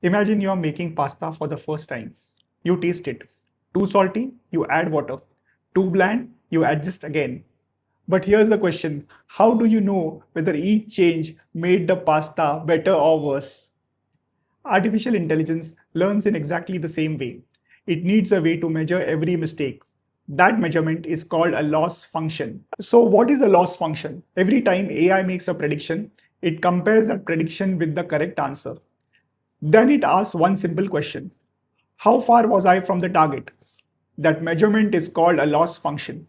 Imagine you are making pasta for the first time. You taste it. Too salty, you add water. Too bland, you adjust again. But here's the question: how do you know whether each change made the pasta better or worse? Artificial intelligence learns in exactly the same way. It needs a way to measure every mistake. That measurement is called a loss function. So, what is a loss function? Every time AI makes a prediction, it compares that prediction with the correct answer. Then it asks one simple question: how far was I from the target? That measurement is called a loss function.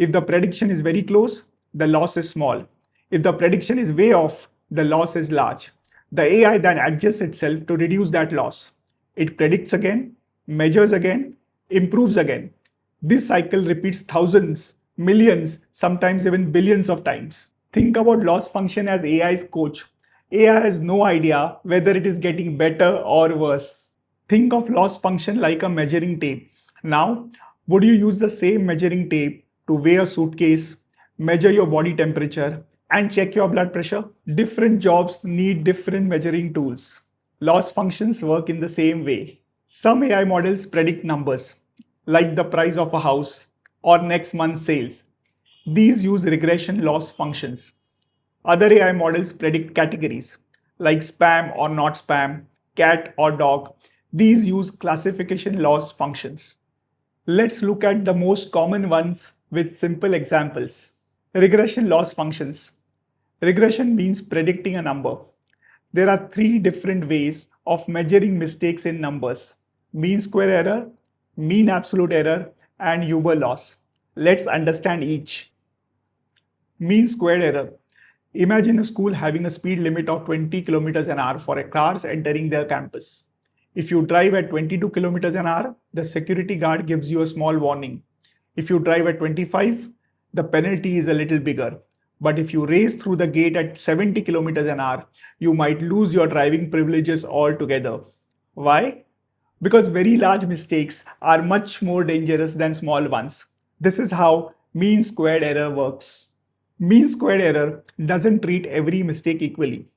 If the prediction is very close, the loss is small. If the prediction is way off, the loss is large. The AI then adjusts itself to reduce that loss. It predicts again, measures again, improves again. This cycle repeats thousands, millions, sometimes even billions of times. Think about loss function as AI's coach. AI has no idea whether it is getting better or worse. Think of loss function like a measuring tape. Now, would you use the same measuring tape to weigh a suitcase, measure your body temperature, and check your blood pressure? Different jobs need different measuring tools. Loss functions work in the same way. Some AI models predict numbers, like the price of a house or next month's sales. These use regression loss functions. Other AI models predict categories, like spam or not spam, cat or dog. These use classification loss functions. Let's look at the most common ones with simple examples. Regression loss functions. Regression means predicting a number. There are three different ways of measuring mistakes in numbers: mean square error, mean absolute error, and Huber loss. Let's understand each. Mean squared error. Imagine a school having a speed limit of 20 kilometers an hour for cars entering their campus. If you drive at 22 kilometers an hour, the security guard gives you a small warning. If you drive at 25, the penalty is a little bigger. But if you race through the gate at 70 kilometers an hour, you might lose your driving privileges altogether. Why? Because very large mistakes are much more dangerous than small ones. This is how mean squared error works. Mean squared error doesn't treat every mistake equally.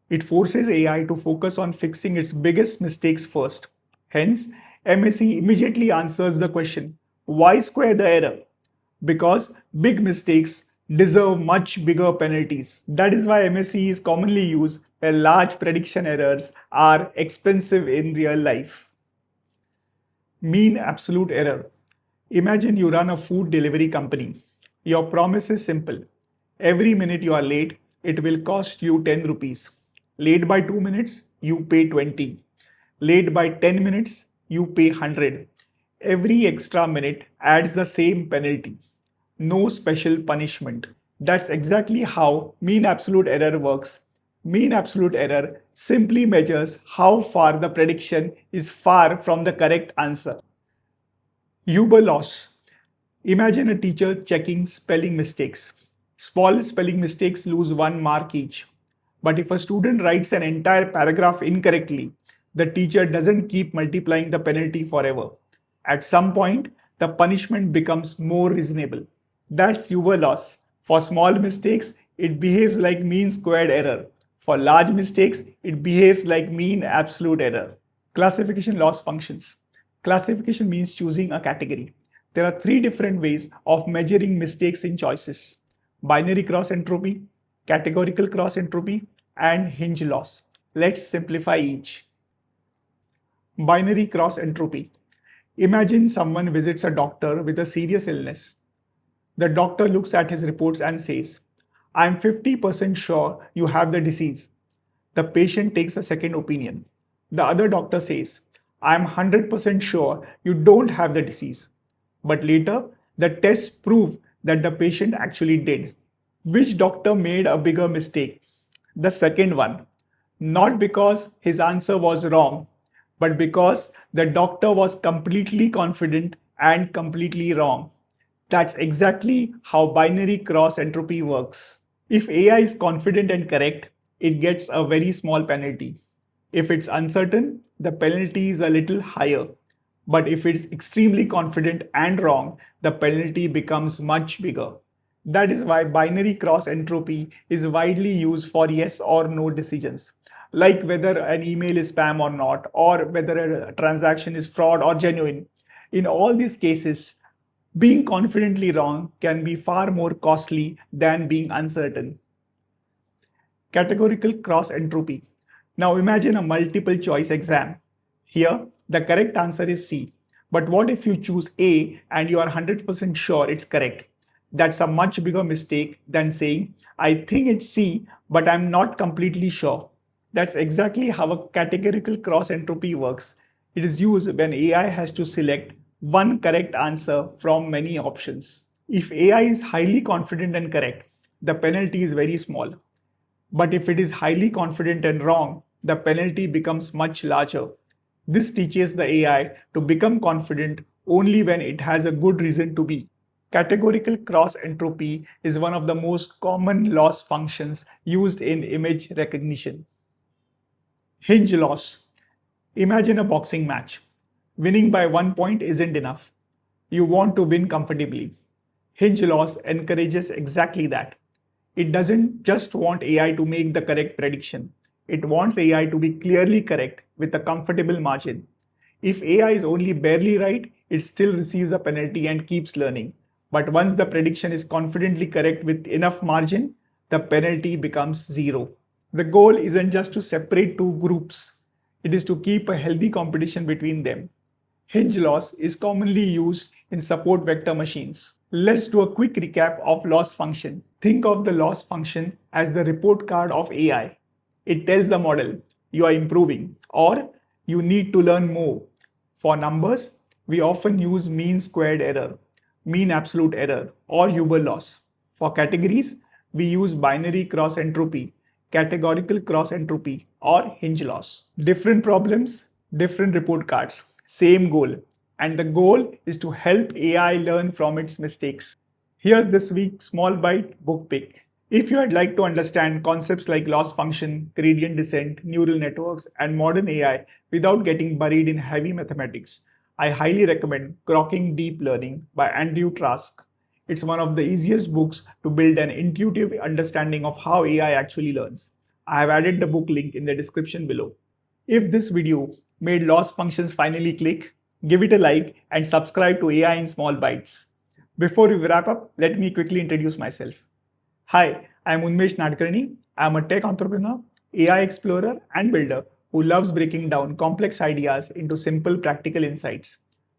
It forces AI to focus on fixing its biggest mistakes first. Hence, MSE immediately answers the question, why square the error? Because big mistakes deserve much bigger penalties. That is why MSE is commonly used where large prediction errors are expensive in real life. Mean absolute error. Imagine you run a food delivery company. Your promise is simple. Every minute you are late, it will cost you 10 rupees. Late by 2 minutes, you pay 20. Late by 10 minutes, you pay 100. Every extra minute adds the same penalty. No special punishment. That's exactly how mean absolute error works. Mean absolute error simply measures how far the prediction is far from the correct answer. Huber loss. Imagine a teacher checking spelling mistakes. Small spelling mistakes lose 1 mark each. But if a student writes an entire paragraph incorrectly, the teacher doesn't keep multiplying the penalty forever. At some point, the punishment becomes more reasonable. That's Huber loss. For small mistakes, it behaves like mean squared error. For large mistakes, it behaves like mean absolute error. Classification loss functions. Classification means choosing a category. There are three different ways of measuring mistakes in choices: binary cross-entropy, categorical cross-entropy, and Hinge loss. Let's simplify each. Binary cross-entropy. Imagine someone visits a doctor with a serious illness. The doctor looks at his reports and says, "I am 50% sure you have the disease." The patient takes a second opinion. The other doctor says, "I am 100% sure you don't have the disease." But later, the tests prove that the patient actually did. Which doctor made a bigger mistake? The second one. Not because his answer was wrong, but because the doctor was completely confident and completely wrong. That's exactly how binary cross-entropy works. If AI is confident and correct, it gets a very small penalty. If it's uncertain, the penalty is a little higher. But if it's extremely confident and wrong, the penalty becomes much bigger. That is why binary cross-entropy is widely used for yes or no decisions. like whether an email is spam or not, or whether a transaction is fraud or genuine. In all these cases, being confidently wrong can be far more costly than being uncertain. Categorical cross-entropy. Now imagine a multiple choice exam. Here, the correct answer is C. But what if you choose A and you are 100% sure it's correct? That's a much bigger mistake than saying, I think it's C, but I'm not completely sure. That's exactly how a categorical cross-entropy works. It is used when AI has to select one correct answer from many options. If AI is highly confident and correct, the penalty is very small. But if it is highly confident and wrong, the penalty becomes much larger. This teaches the AI to become confident only when it has a good reason to be. Categorical cross-entropy is one of the most common loss functions used in image recognition. Hinge loss. Imagine a boxing match. Winning by 1 point isn't enough. You want to win comfortably. Hinge loss encourages exactly that. It doesn't just want AI to make the correct prediction. It wants AI to be clearly correct with a comfortable margin. If AI is only barely right, it still receives a penalty and keeps learning. But once the prediction is confidently correct with enough margin, the penalty becomes zero. The goal isn't just to separate two groups, it is to keep a healthy competition between them. Hinge loss is commonly used in support vector machines. Let's do a quick recap of loss function. Think of the loss function as the report card of AI. It tells the model, you are improving or you need to learn more. For numbers, we often use mean squared error, mean absolute error, or Huber loss. For categories, we use binary cross-entropy, categorical cross-entropy, or Hinge loss. Different problems, different report cards, same goal. And the goal is to help AI learn from its mistakes. Here's this week's small byte book pick. If you would like to understand concepts like loss function, gradient descent, neural networks, and modern AI without getting buried in heavy mathematics, I highly recommend Grokking Deep Learning by Andrew Trask. It's one of the easiest books to build an intuitive understanding of how AI actually learns. I have added the book link in the description below. If this video made loss functions finally click, give it a like and subscribe to AI in Small Bytes. Before we wrap up, let me quickly introduce myself. Hi, I'm Unmesh Nadkarni. I'm a tech entrepreneur, AI explorer, and builder who loves breaking down complex ideas into simple, practical insights.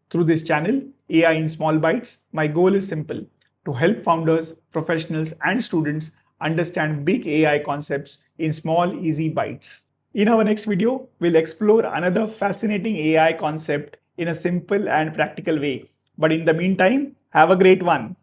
Through this channel, AI in Small Bytes, my goal is simple: to help founders, professionals, and students understand big AI concepts in small, easy bytes. In our next video, we'll explore another fascinating AI concept in a simple and practical way. But in the meantime, have a great one.